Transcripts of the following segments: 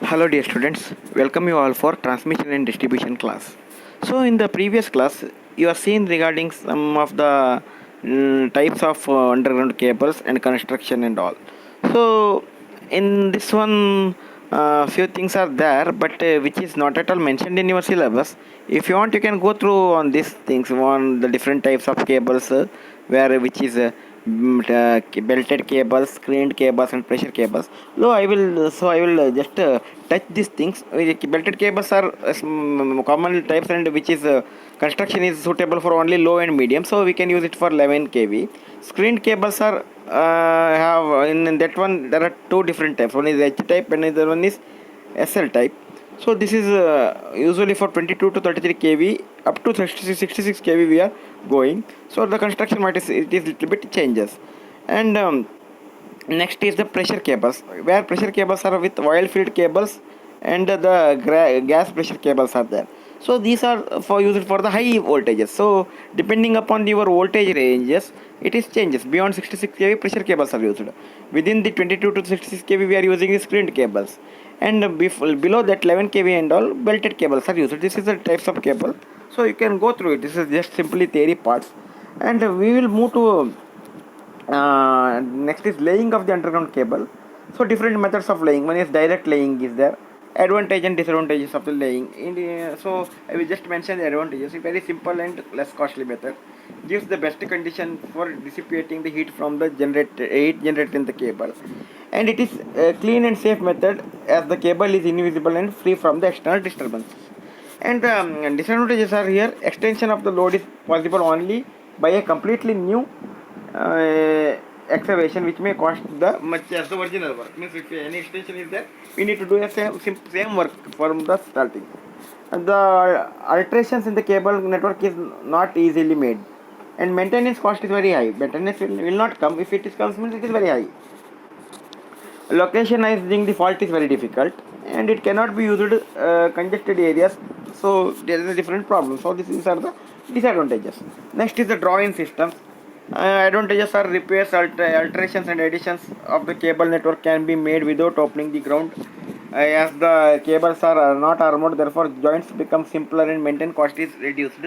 Hello dear students, welcome you all for transmission and distribution class. So in the previous class you have seen regarding some of the types of underground cables and construction and all. So in this one few things are there, but which is not at all mentioned in your syllabus. If you want you can go through on these things on the different types of cables where which is belted cables, screened cables, and pressure cables. So I will just touch these things. Belted cables are common types, and which is construction is suitable for only low and medium. So we can use it for 11 kV. Screened cables are have in that one there are two different types. One is H type, and another one is SL type. So this is usually for 22 to 33 kV up to 66 kV we are going. So the construction it is little bit changes. And next is the pressure cables, where pressure cables are with oil filled cables, and the gas pressure cables are there. So these are for used for the high voltages. So depending upon your voltage ranges, it is changes. Beyond 66 kV pressure cables are used. Within the 22 to 66 kV we are using the screened cables, and below that 11 kV and all belted cables are used. This is the types of cable. So you can go through it. This is just simply theory parts, and we will move to next is laying of the underground cable. So different methods of laying. One is direct laying is there. Advantage and disadvantages of the laying. So I will just mention the advantages. A very simple and less costly method. Gives the best condition for dissipating the heat from the heat generated in the cable. And it is a clean and safe method, as the cable is invisible and free from the external disturbance. And disadvantages are here. Extension of the load is possible only by a completely new excavation, which may cost the much as the original work. Means if any extension is there, we need to do a same work from the starting. And the alterations in the cable network is not easily made, and maintenance cost is very high. Maintenance will not come. If it is comes, means it is very high. Locationizing the fault is very difficult, and it cannot be used congested areas. So there is a different problem. So these are the disadvantages. Next is the draw-in system. Advantages are repairs, alterations and additions of the cable network can be made without opening the ground. As the cables are not armored, therefore joints become simpler and maintenance cost is reduced.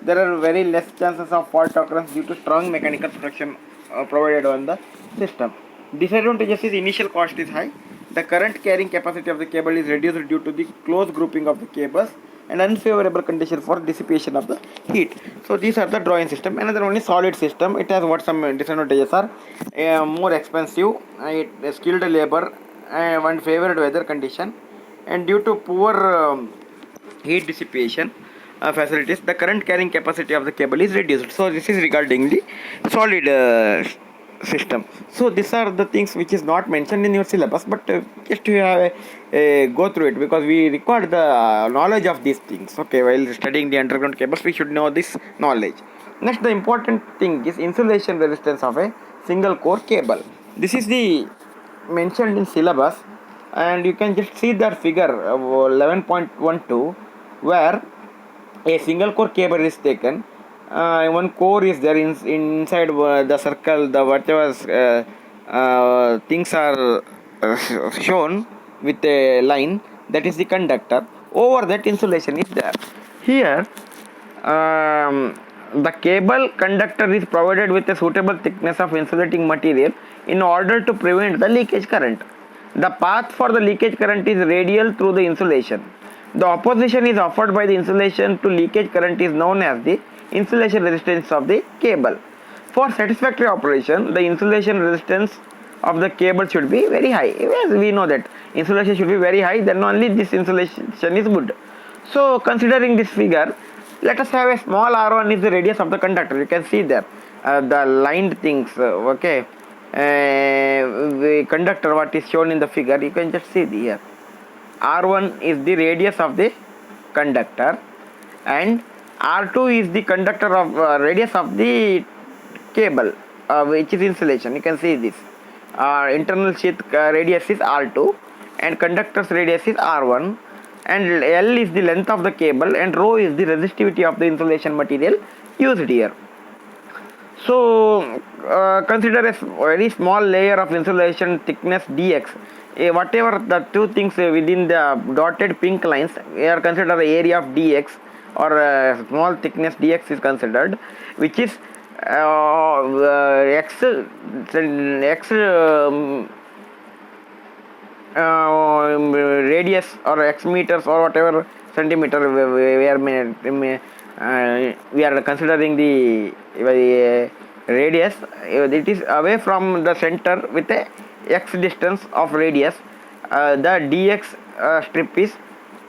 There are very less chances of fault occurrence due to strong mechanical protection provided on the system. Disadvantages is initial cost is high. The current carrying capacity of the cable is reduced due to the close grouping of the cables and unfavorable condition for dissipation of the heat. So these are the drawing system. Another one is solid system. It has what some disadvantages are: more expensive, skilled labor, and favored weather condition, and due to poor heat dissipation facilities, the current carrying capacity of the cable is reduced. So this is regarding the solid system. So these are the things which is not mentioned in your syllabus, but just to have go through it, because we require the knowledge of these things. Okay, while studying the underground cables, we should know this knowledge. Next, the important thing is insulation resistance of a single core cable. This is the mentioned in syllabus, and you can just see that figure 11.12, where a single core cable is taken. One core is there inside the circle. The whatever things are shown with a line, that is the conductor. Over that insulation is there. Here the cable conductor is provided with a suitable thickness of insulating material in order to prevent the leakage current. The path for the leakage current is radial through the insulation. The opposition is offered by the insulation to leakage current is known as the insulation resistance of the cable. For satisfactory operation, the insulation resistance of the cable should be very high. Yes, we know that insulation should be very high, then only this insulation is good. So considering this figure, let us have a small r1 is the radius of the conductor. You can see there the lined things. Okay, the conductor what is shown in the figure, you can just see here. R1 is the radius of the conductor, and R2 is the conductor of radius of the cable, which is insulation. You can see this. Internal sheath radius is R2, and conductor's radius is R1, and L is the length of the cable, and rho is the resistivity of the insulation material used here. So consider a very small layer of insulation thickness dx. Whatever the two things within the dotted pink lines, we are considered the area of dx, or small thickness dx is considered, which is x radius or x meters or whatever centimeter we are considering the radius. It is away from the center with a x distance of radius. The dx strip is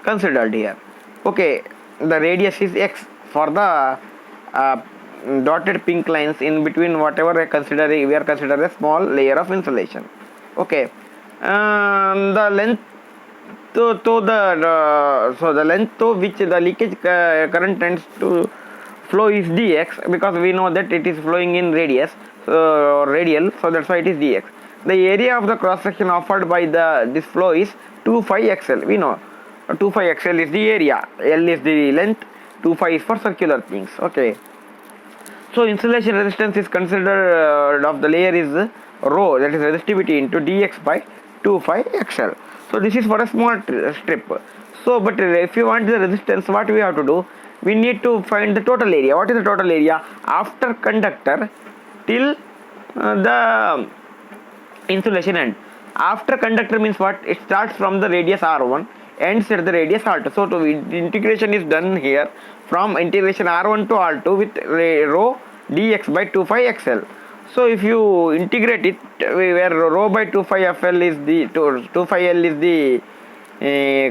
considered here. Okay, the radius is x for the dotted pink lines in between whatever we are considering a small layer of insulation. Okay, the length the length to which the leakage current tends to flow is dx, because we know that it is flowing in radius or radial, so that's why it is dx. The area of the cross section offered by this flow is 2 pi xl. We know 2 pi xl is the area, l is the length, 2 pi is for circular things. Okay, so insulation resistance is considered of the layer is rho, that is resistivity, into dx by 2 pi xl. So this is for a small strip. So but if you want the resistance, what we have to do, we need to find the total area. What is the total area after conductor till the insulation end? After conductor means what? It starts from the radius r1, ends at the radius r2. So the integration is done here from integration r1 to r2 with rho dx by 2 pi xl. So if you integrate it, where rho by 2 pi fl is the 2 pi l is the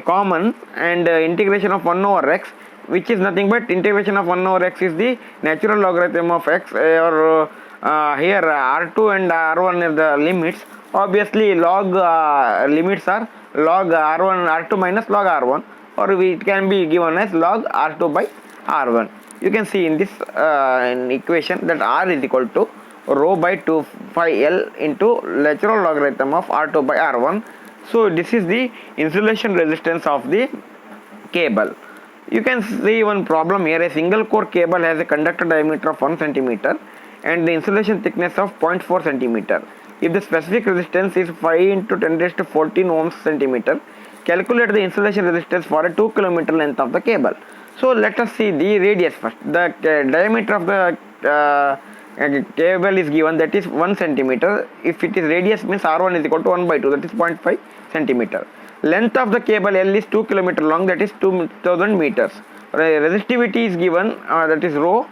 common, and integration of 1 over x, which is nothing but integration of 1 over x is the natural logarithm of x, or here r2 and r1 are the limits. Obviously log limits are log r1 r2 minus log r1, or it can be given as log r2 by r1. You can see in this equation that r is equal to rho by 2 pi l into natural logarithm of r2 by r1. So this is the insulation resistance of the cable. You can see one problem here. A single core cable has a conductor diameter of 1 centimeter and the insulation thickness of 0.4 centimeter. If the specific resistance is 5 into 10 raised to 14 ohms centimeter, calculate the insulation resistance for a 2 kilometer length of the cable. So let us see the radius first. The diameter of the cable is given, that is 1 centimeter. If it is radius means r1 is equal to 1 by 2, that is 0.5 centimeter. Length of the cable L is 2 km long, that is 2000 meters. Resistivity is given, that is rho.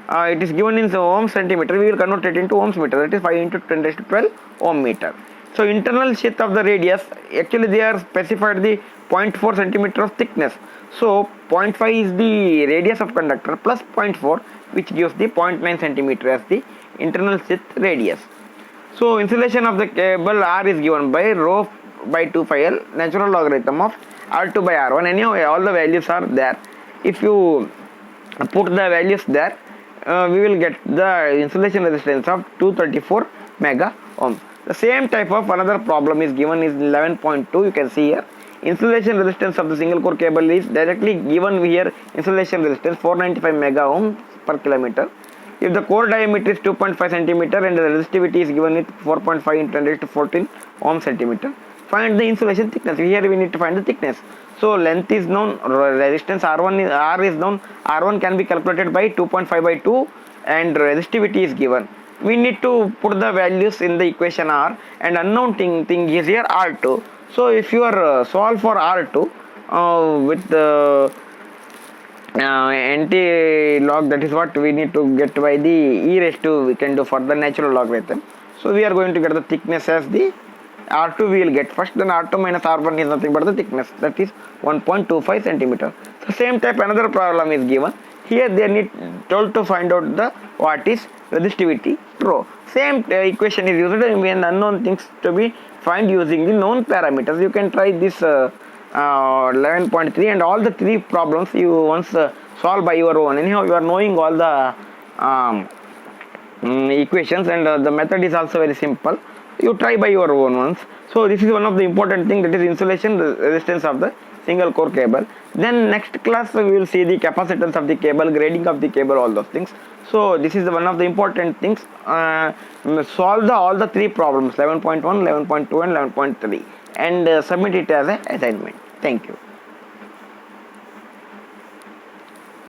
It is given in ohms centimeter. We will convert it into ohms meter, that is 5 into 10 raised to 12 ohm meter. So internal sheath of the radius, actually they are specified the 0.4 centimeter of thickness. So 0.5 is the radius of conductor plus 0.4, which gives the 0.9 centimeter as the internal sheath radius. So insulation of the cable R is given by rho by 2 pi l, natural logarithm of r2 by r1. Anyhow, all the values are there. If you put the values there, we will get the insulation resistance of 234 mega ohm. The same type of another problem is given is 11.2. You can see here insulation resistance of the single core cable is directly given here. Insulation resistance 495 mega ohm per kilometer. If the core diameter is 2.5 centimeter and the resistivity is given with 4.5 into 10 raised to 14 ohm centimeter, find the insulation thickness. Here we need to find the thickness. So length is known, resistance R is known. R1 can be calculated by 2.5 by 2 and resistivity is given. We need to put the values in the equation R, and unknown thing is here R2. So if you are solve for R2 with the anti-log, that is what we need to get by the e raised to, we can do for the natural logarithm. So we are going to get the thickness as the R2 we will get first, then R2 minus R1 is nothing but the thickness, that is 1.25 centimeter. So same type another problem is given. Here they need told to find out the what is resistivity rho. Same equation is used when unknown things to be find using the known parameters. You can try this 11.3 and all the three problems you once solve by your own. Anyhow, you are knowing all the equations, and the method is also very simple. You try by your own ones. So this is one of the important thing, that is insulation resistance of the single core cable. Then next class we will see the capacitance of the cable, grading of the cable, all those things. So this is one of the important things. Solve all the three problems, 11.1, 11.2 and 11.3, and submit it as an assignment. Thank you.